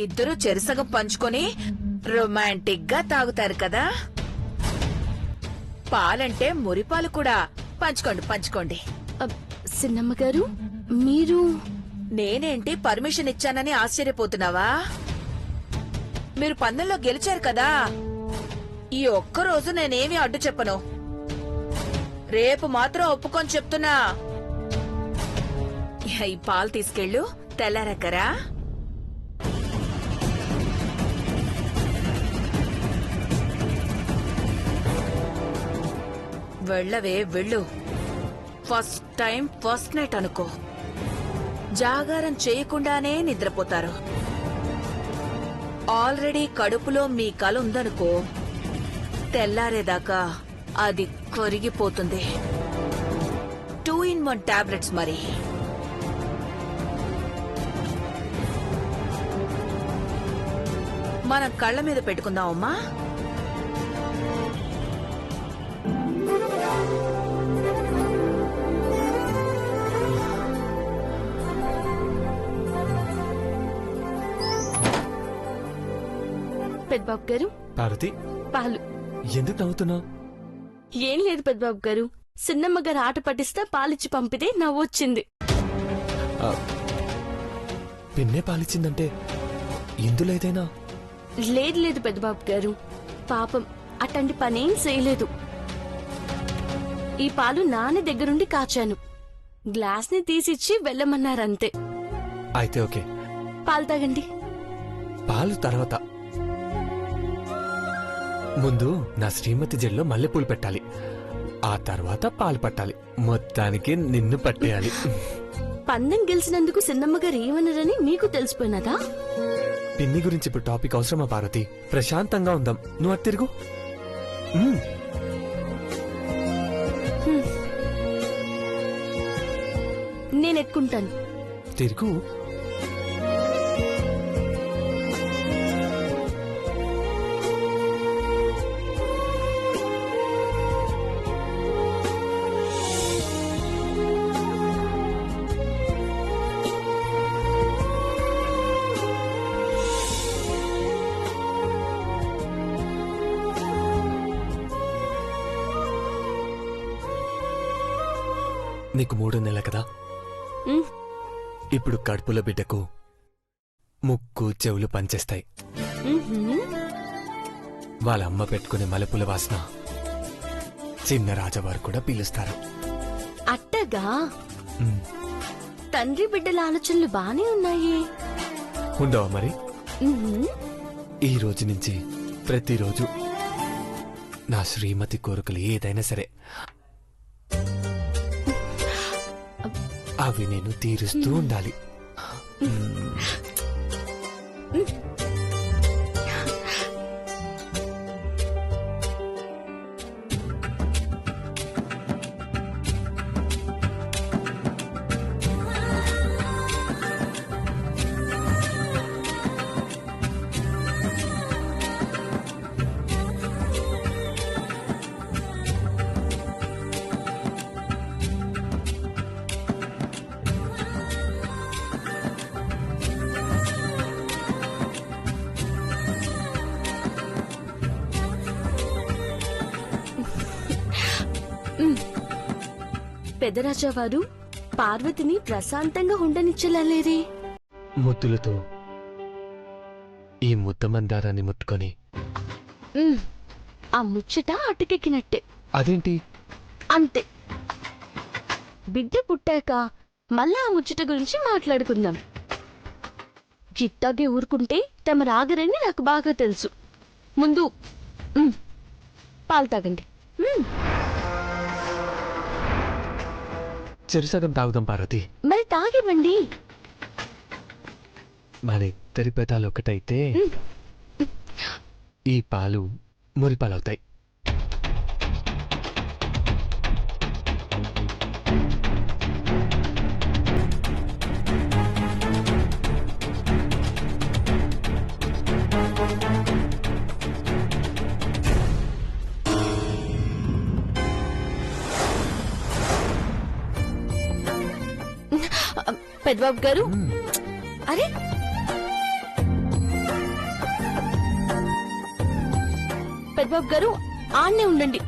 ఇద్దరు చెరిసగం పంచుకొని రొమాంటిక్ గా తాగుతారు కదా. పాలంటే మురిపాలు కూడా పంచుకోండి పంచుకోండి. సిన్నమ్మ గారు, మీరు నేనేంటి పర్మిషన్ ఇచ్చానని ఆశ్చర్యపోతున్నావా? మీరు పందెంలో గెలిచారు కదా, ఈ ఒక్కరోజు నేనేమి అడ్డు చెప్పను. రేపు మాత్రం ఒప్పుకొని చెప్తున్నా. ఈ పాలు తీసుకెళ్ళు, తెల్లారక్కరా. వెళ్ళవే వెళ్ళు. ఫస్ట్ టైం ఫస్ట్ నైట్ అనుకో. జాగారం చేయకుండానే నిద్రపోతారు. ఆల్రెడీ కడుపులో మీ కల ఉందనుకో, తెల్లారేదాకా అది కొరిగిపోతుంది. 2-in-1 టాబ్లెట్స్ మరి. మనం కళ్ళ మీద పెట్టుకుందామమ్మా. పెద్దబాబు గారు, పార్వతి, పాలు. ఎందుకు నవ్వుతున్నావు? ఏం లేదు పెద్దబాబు గారు, సిన్నమ్మ గారు ఆట పట్టిస్తా పాలిచ్చి పంపితే నవ్వొచ్చింది. పిన్నే పాలిచ్చిందంటే ఇందులో ఏదైనా? లేదు లేదు పెద్దబాబు గారు, పాపం అట్లాంటి పనేం చేయలేదు. ఈ పాలు నాన్న దగ్గరుండి కాచాను, గ్లాస్ ని తీసిచ్చి వెళ్ళమన్నారంతే. అయితే ఓకే, పాలు తాగండి. పాలు తర్వాత. ముందు నా శ్రీమతి జల్లో మల్లెపూలు పెట్టాలి, ఆ తర్వాత పాలు పట్టాలి. మొత్తానికి నిన్ను పట్టేయాలి. పందెం గెలిచినందుకు సిన్నమ్మ గారు ఏమన్నారని మీకు తెలిసిపోయినదా? పిన్ని గురించి ఇప్పుడు టాపిక్ అవసరమా పార్వతి? ప్రశాంతంగా ఉందాం. నువ్వు అటు తిరుగు. నేనెట్టుకుంటాను. తిరుగు. నీకు 3 నెలలు కదా, ఇప్పుడు కడుపులో బిడ్డకు ముక్కు చెవులు పనిచేస్తాయి. వాళ్ళ అమ్మ పెట్టుకునే మల్లెపూల వాసన చిన్న రాజవారు కూడా పీలుస్తారు. అట్టగా తండ్రి బిడ్డల ఆలోచనలు బానే ఉన్నాయి. ఉండవా మరి? ఈ రోజు నుంచి ప్రతిరోజు నా శ్రీమతి కోరికలు ఏదైనా సరే అవి నేను తీరుస్తూ ఉండాలి. పెదరాజావారు పార్వతిని ప్రశాంతంగా ఉండనిచ్చలేరే. ముద్దులతో ఈ ముద్దమందారాన్ని ముట్టుకొని ఆ ముచ్చట అటుకెక్కినట్టే. అదేంటి? అంతే, బిడ్డ పుట్టాక మళ్ళా ఆ ముచ్చట గురించి మాట్లాడుకుందాం. గిట్టాగే ఊరుకుంటే తమ రాగరని నాకు బాగా తెలుసు. ముందు పాలు తాగండి. చెరుసగం తాగుదాం పార్వతి. మరి తాగివ్వండి. మన ఇద్దరి పెదాలు ఒకటైతే ఈ పాలు మురిపాలవుతాయి. పెద్దబాబు గారు, అరే పెద్దబాబు గారు ఆన్నే ఉండండి.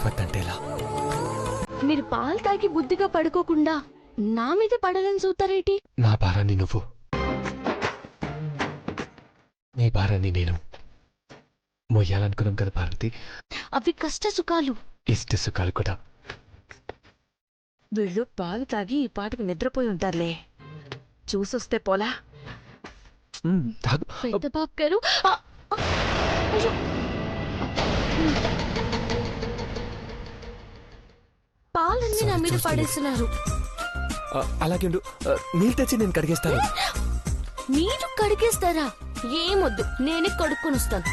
వద్దంటేలా మీరు పాలు తాగి బుద్ధిగా పడుకోకుండా నా మీద పడాలని చూస్తారేటి? నా భారాన్ని నువ్వు, నీ భారాన్ని నేను మొయ్యాలనుకున్నాం కదా పార్వతి. అవి కష్ట సుఖాలు. ఇష్ట సుఖాలు కూడా. వీళ్ళు పాలు తాగి ఈ పాటకు నిద్రపోయి ఉంటారులే. చూసొస్తే పోలా. తాగు. పెద్దబాబు గారు అయ్యో. పాలన్నీ నా మీద పడేస్తున్నారు. అలాగే ఉండు. నీళ్ళు తెచ్చి నేను కడిగేస్తాను. మీరు కడిగేస్తారా? ఏమొద్దు, నేనే కడుక్కొని వస్తాను.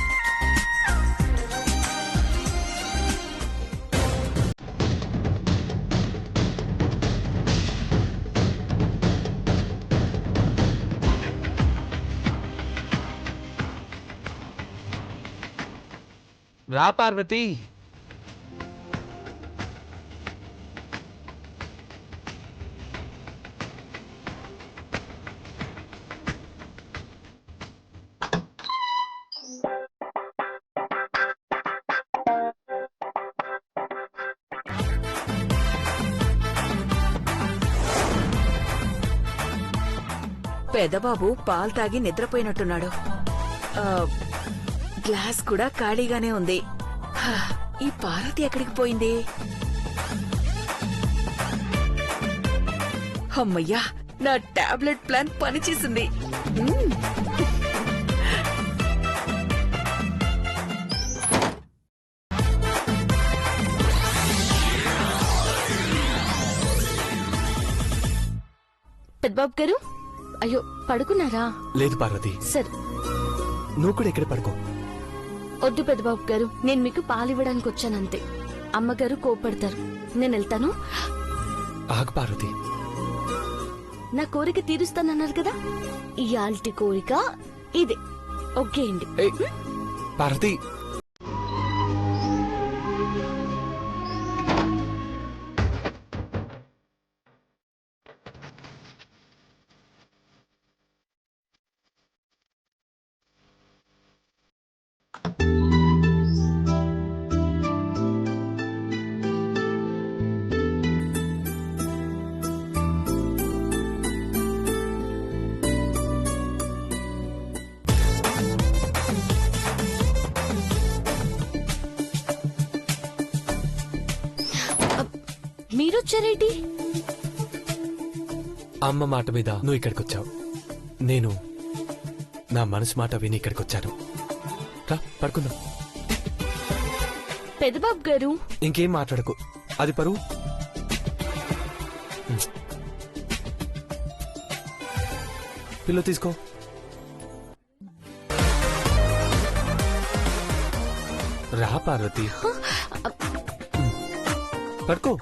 రా పార్వతి. పెదబాబు పాలు తాగి నిద్రపోయినట్టున్నాడు. గ్లాస్ కూడా ఖాళీగానే ఉంది. ఈ పార్వతి ఎక్కడికి పోయింది? అమ్మయ్యా, నా టాబ్లెట్ ప్లాన్ పనిచేసింది. పెద్దబాబు గారు, అయ్యో పడుకున్నారా? లేదు పార్వతి, సరే. నువ్వు కూడా ఇక్కడ పడుకో. వద్దు పెద్దబాబు గారు, నేను మీకు పాలివ్వడానికి వచ్చానంతే. అమ్మగారు కోపడతారు. నేను వెళ్తాను. ఆగు పార్వతి. నా కోరిక తీరుస్తానన్నారు కదా, ఇయాల్టి కోరిక ఇదే. ఓకే అండి. పార్వతి, మీరొచ్చారేంటి? అమ్మ మాట మీద నువ్వు ఇక్కడికి వచ్చావు. నేను నా మనసు మాట విని ఇక్కడికి వచ్చాను. రా పడుకుందాం. పెద్దబాబు గారు, ఇంకేం మాట్లాడకు, అది పరువు. పిల్లో తీసుకో. రా పార్వతి, పడుకో.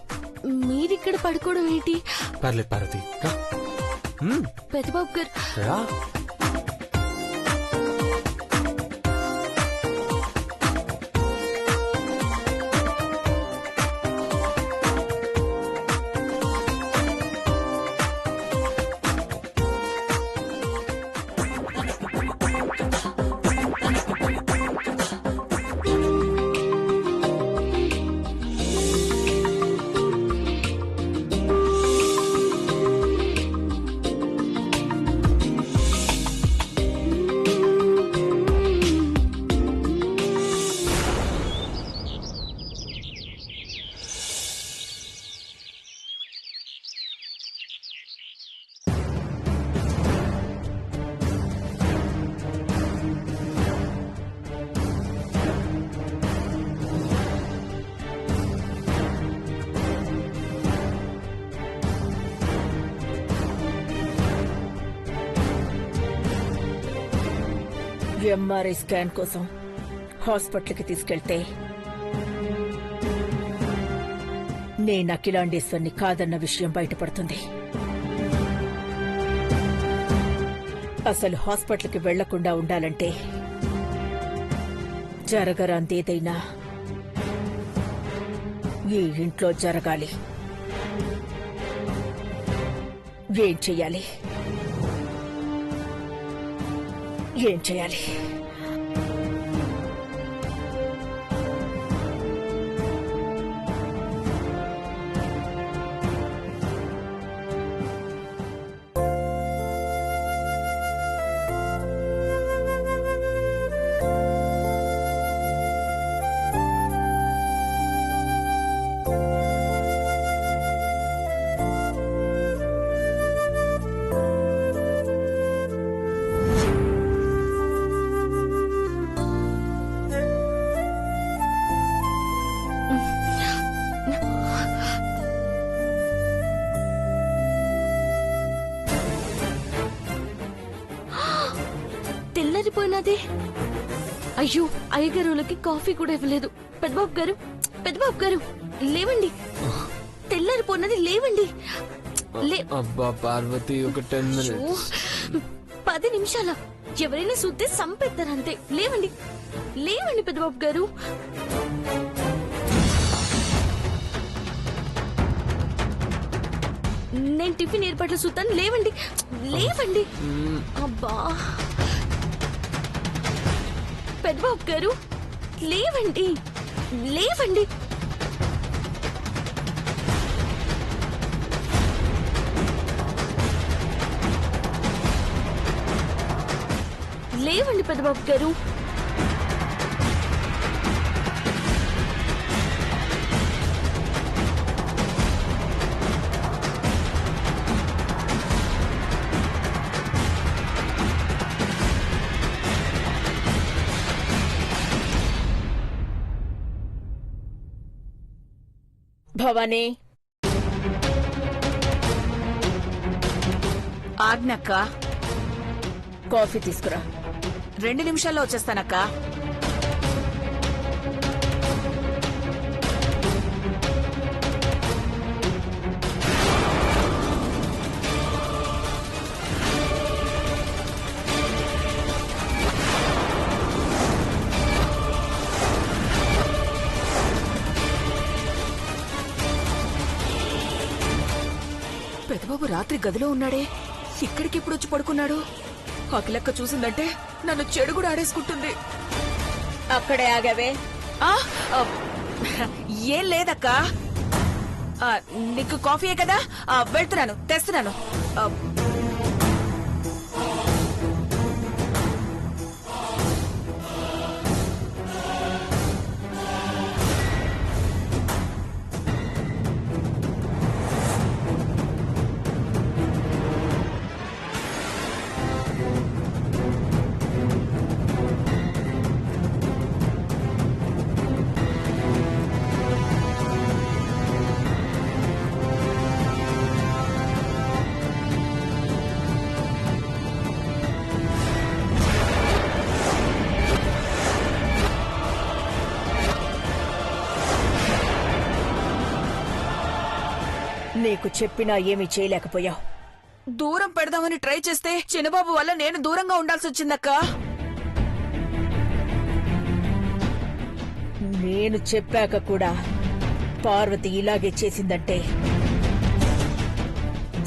మీరిక్కడ పడుకోవడం ఏంటి? పర్లేదు పార్వతి, రా. పెద్దబాబు గారు, రా. ఎంఆర్ఐ స్కాన్ కోసం హాస్పిటల్కి తీసుకెళ్తే నేను అఖిలాండేశ్వర్ని కాదన్న విషయం బయటపడుతుంది. అసలు హాస్పిటల్కి వెళ్లకుండా ఉండాలంటే జరగరాందేదైనా ఈ ఇంట్లో జరగాలి. ఏం చెయ్యాలి? ఏం చేయాలి? తెల్లరిపోయినది. అయ్యో, అయ్యగారులకి కాఫీ కూడా ఇవ్వలేదు. పెద్దబాబు గారు, పెద్దబాబు గారు లేవండి. తెల్లరిపోయినది, లేవండి. అబ్బా పార్వతి, ఒక 10 అయ్యో, minutes. 10 నిమిషాల ఎవరైనా చూస్తే సంపెత్తారంతే. లేవండి, లేవండి పెద్దబాబు గారు. నేను టిఫిన్ ఏర్పాట్లు చూస్తాను. లేవండి, లేవండి. అబ్బా పెద్దబాబు గారు, లేవండి, లేవండి. లేవండి పెద్దబాబు గారు. భవానీ, ఆజ్ఞక్క. కాఫీ తీసుకురా. 2 నిమిషాల్లో వచ్చేస్తానక్క. పెద్దబాబు రాత్రి గదిలో ఉన్నాడే, ఇక్కడికి ఎప్పుడు వచ్చి పడుకున్నాడు? అఖిలక్క చూసిందంటే నన్ను చెడు కూడా ఆడేసుకుంటుంది. అక్కడే ఆగావే? ఆ, ఆ, ఏం లేదక్క. నీకు కాఫీయే కదా, వెళ్తున్నాను, తెస్తున్నాను. ఆ, నీకు చెప్పినా ఏమీ చేయలేకపోయావు. దూరం పెడదామని ట్రై చేస్తే చిన్నబాబు వల్ల నేను దూరంగా ఉండాల్సి వచ్చిందక్క. నేను చెప్పాక కూడా పార్వతి ఇలాగే చేసిందంటే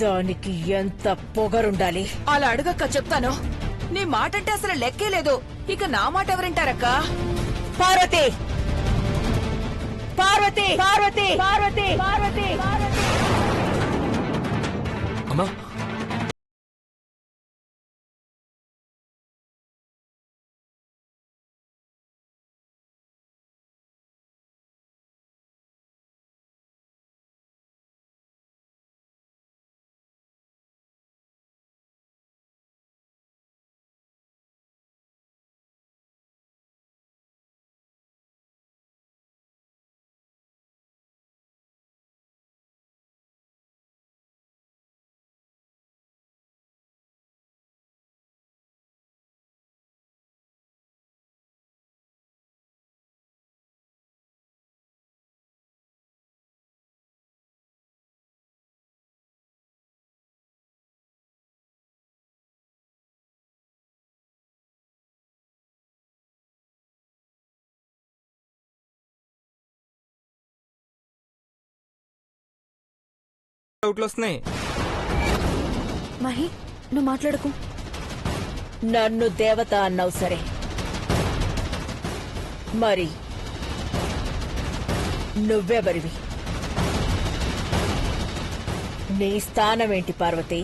దానికి ఎంత పొగరుండాలి. అలా అడగక్క, చెప్తాను. నీ మాట అంటే అసలు లెక్కే లేదు. ఇక నా మాట ఎవరింటారక్క? పార్వతి, పార్వతి, పార్వతి, పార్వతి, పార్వతి, అమ్మా డౌట్లు వస్తున్నాయి. మహి నువ్వు మాట్లాడకు. నన్ను దేవత అన్నావు సరే, మరి నువ్వెవరివి? నీ స్థానమేంటి పార్వతి?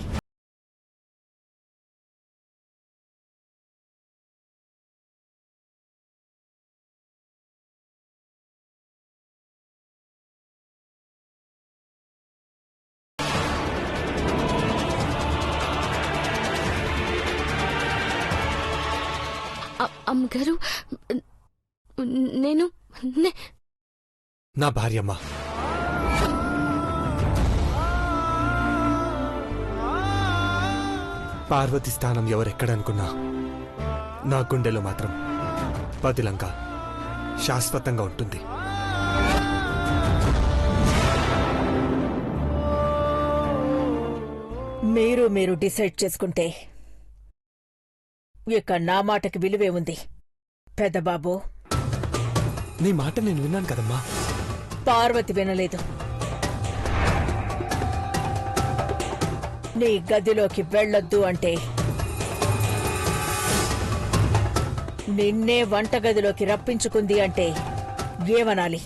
అమ్మగారు నేను నా భార్యమ్మ. పార్వతి స్థానం ఎవరెక్కడనుకున్నా నా గుండెలో మాత్రం పదిలంగా శాశ్వతంగా ఉంటుంది. మీరు డిసైడ్ చేసుకుంటే ఇక నా మాటకి విలువే ఉంది పెద్దబాబు. నీ మాట నేను విన్నాను కదమ్మా. పార్వతి వినలేదు. నీ గదిలోకి వెళ్ళొద్దు అంటే నిన్నే వంటగదిలోకి రప్పించుకుంది అంటే ఏమనాలి?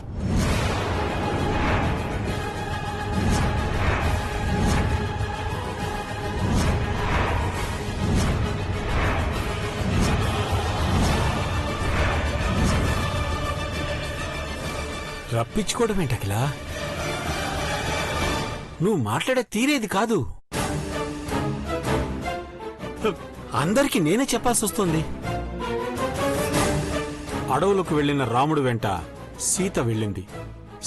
రప్పించుకోవడం ఏంటకిలా? నువ్వు మాట్లాడే తీరేది కాదు. అందరికీ నేనే చెప్పాల్సి వస్తుంది. అడవులకు వెళ్లిన రాముడు వెంట సీత వెళ్ళింది.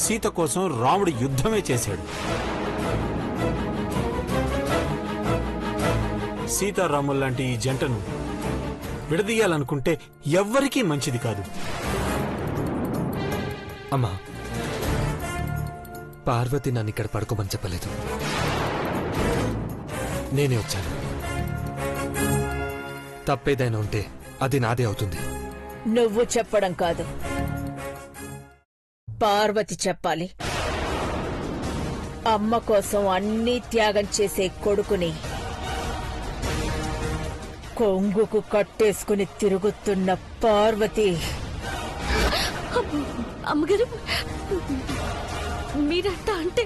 సీత కోసం రాముడు యుద్ధమే చేశాడు. సీతారాముల్లాంటి ఈ జంటను విడదీయాలనుకుంటే ఎవ్వరికీ మంచిది కాదు. అమ్మా, పార్వతి నన్ను ఇక్కడ పడుకోమని చెప్పలేదు. నేనే వచ్చాను. తప్పేదైనా ఉంటే అది నాదే అవుతుంది. నువ్వు చెప్పడం కాదు, పార్వతి చెప్పాలి. అమ్మ కోసం అన్నీ త్యాగం చేసే కొడుకుని కొంగుకు కట్టేసుకుని తిరుగుతున్న పార్వతి. అమ్మగారు మీరంట అంటే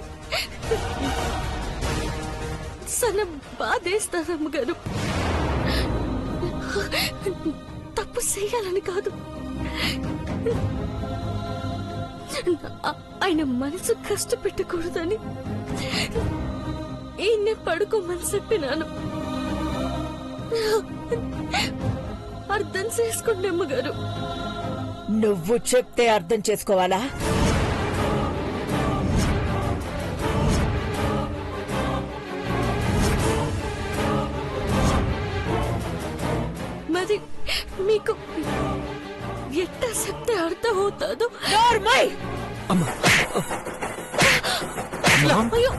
సన్న బాధేస్తారు అమ్మగారు. తప్పు చేయాలని కాదు, ఆయన మనసు కష్టపెట్టకూడదని ఈయన్నే పడుకోమని చెప్పినాను. అర్థం చేసుకోండి అమ్మగారు. నువ్వు చెప్తే అర్థం చేసుకోవాలా? మరి మీకు ఎట్టా చెప్తే అర్థం అవుతాదో? అమ్మా, అయ్యో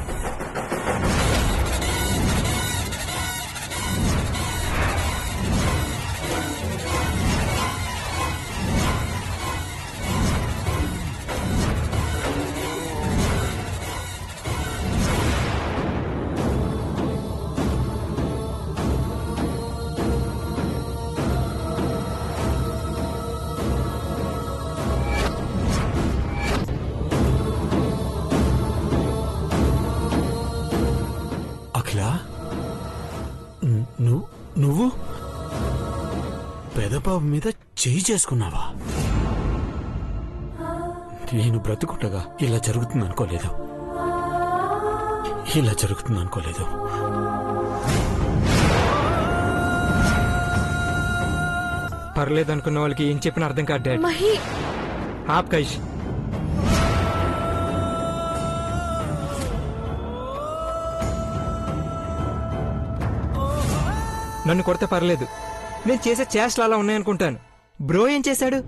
నువ్వు పెదబాబు మీద చేయి చేసుకున్నావా? నేను బ్రతుకుండగా ఇలా జరుగుతుంది అనుకోలేదు. ఇలా జరుగుతుంది అనుకోలేదు. పర్లేదు అనుకున్న వాళ్ళకి ఏం చెప్పిన అర్థం కాదు డాడ్. మహి ఆప్ కైష్. నన్ను కొడితే పర్లేదు, నేను చేసే చేష్టలు అలా ఉన్నాయనుకుంటాను. బ్రో ఏం చేశాడు?